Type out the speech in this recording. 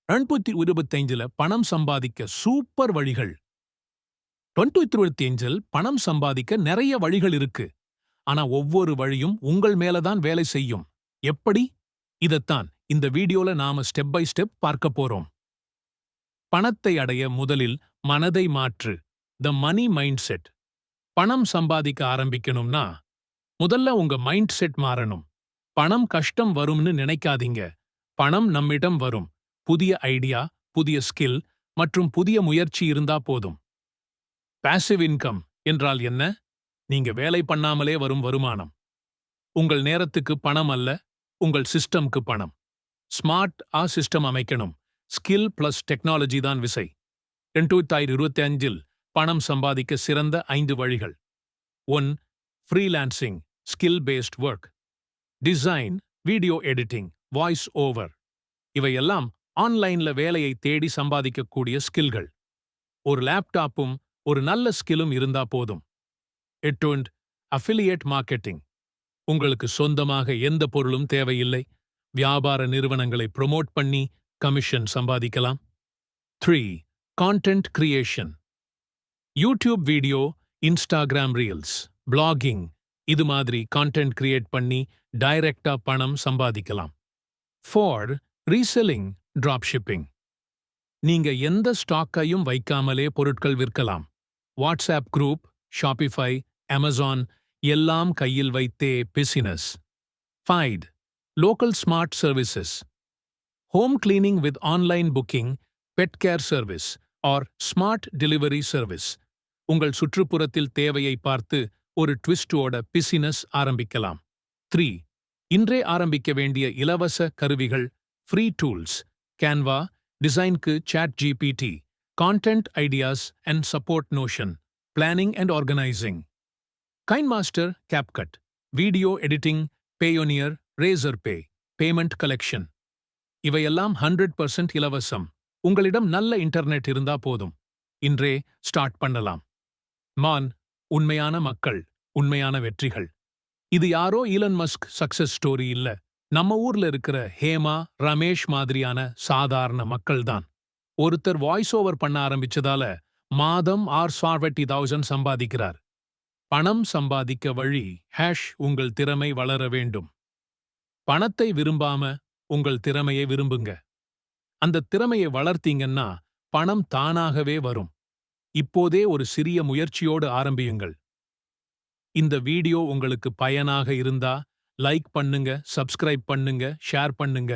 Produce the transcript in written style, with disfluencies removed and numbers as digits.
2025ல பணம் சம்பாதிக்க சூப்பர் வழிகள். 2025ல் பணம் சம்பாதிக்க நிறைய வழிகள் இருக்கு. ஆனா ஒவ்வொரு வழியும் உங்கள் மேலதான் வேலை செய்யும். எப்படி? இதத்தான் இந்த வீடியோல நாம ஸ்டெப் பை ஸ்டெப் பார்க்க போறோம். பணத்தை அடைய முதலில் மனதை மாற்று. த மணி மைண்ட் செட். பணம் சம்பாதிக்க ஆரம்பிக்கணும்னா முதல்ல உங்க மைண்ட் செட் மாறணும். பணம் கஷ்டம் வரும்னு நினைக்காதீங்க. பணம் நம்மிடம் வரும். புதிய ஐடியா, புதிய ஸ்கில் மற்றும் புதிய முயற்சி இருந்தா போதும். பாசிவ் இன்கம் என்றால் என்ன? நீங்க வேலை பண்ணாமலே வரும் வருமானம். உங்கள் நேரத்துக்கு பணம் அல்ல, உங்கள் சிஸ்டம்க்கு பணம். ஸ்மார்ட் சிஸ்டம் அமைக்கணும். ஸ்கில் பிளஸ் டெக்னாலஜி தான் விசை. 2025ல் பணம் சம்பாதிக்க சிறந்த 5 வழிகள். 1. Freelancing, skill based work. Design, video editing, voice over. இவையெல்லாம் ஆன்லைன்ல வேலையை தேடி சம்பாதிக்கக்கூடிய ஸ்கில்கள். ஒரு லேப்டாப்பும் ஒரு நல்ல ஸ்கில்லும் இருந்தா போதும். 8. Affiliate marketing. உங்களுக்கு சொந்தமாக எந்த பொருளும் தேவையில்லை. வியாபார நிறுவனங்களை ப்ரொமோட் பண்ணி கமிஷன் சம்பாதிக்கலாம். 3. Content creation. YouTube video, Instagram reels, blogging இது மாதிரி கான்டென்ட் கிரியேட் பண்ணி டைரக்டா பணம் சம்பாதிக்கலாம். 4. Reselling, drop shipping. நீங்க எந்த ஸ்டாக்கையும் வைக்காமலே பொருட்கள் விற்கலாம். வாட்ஸ்ஆப் குரூப், ஷாபிஃபை, அமேசான் எல்லாம் கையில் வைத்தே business. 5. Local smart services. Home cleaning with online booking, pet care service or smart delivery service. உங்கள் சுற்றுப்புறத்தில் தேவையை பார்த்து ஒரு ட்விஸ்டோட பிசினஸ் ஆரம்பிக்கலாம். 3. இன்றே ஆரம்பிக்க வேண்டிய இலவச கருவிகள், ஃப்ரீ டூல்ஸ். கேன்வா, டிசைன்க்கு ChatGPT, content ideas and support Notion, planning and organising. KineMaster, CapCut, video editing, Payoneer, Razorpay, payment collection. இவையெல்லாம் 100% இலவசம். உங்களிடம் நல்ல இன்டர்நெட் இருந்தா போதும். இன்றே ஸ்டார்ட் பண்ணலாம். மான், உண்மையான மக்கள், உண்மையான வெற்றிகள். இது யாரோ ஈலன் மஸ்க் சக்சஸ் ஸ்டோரி இல்ல. நம்ம ஊர்ல இருக்கிற ஹேமா, ரமேஷ் மாதிரியான சாதாரண மக்கள்தான். ஒருத்தர் வாய்ஸ் ஓவர் பண்ண ஆரம்பிச்சதால மாதம் 640,000 சம்பாதிக்கிறார். பணம் சம்பாதிக்க வழி உங்கள் திறமை வளர வேண்டும். பணத்தை விரும்பாம உங்கள் திறமையை விரும்புங்க. அந்த திறமையை வளர்த்தீங்கன்னா பணம் தானாகவே வரும். இப்போதே ஒரு சிறிய முயற்சியோடு ஆரம்பியுங்கள். இந்த வீடியோ உங்களுக்கு பயனாக இருந்தா லைக் பண்ணுங்க, சப்ஸ்கிரைப் பண்ணுங்க, ஷேர் பண்ணுங்க.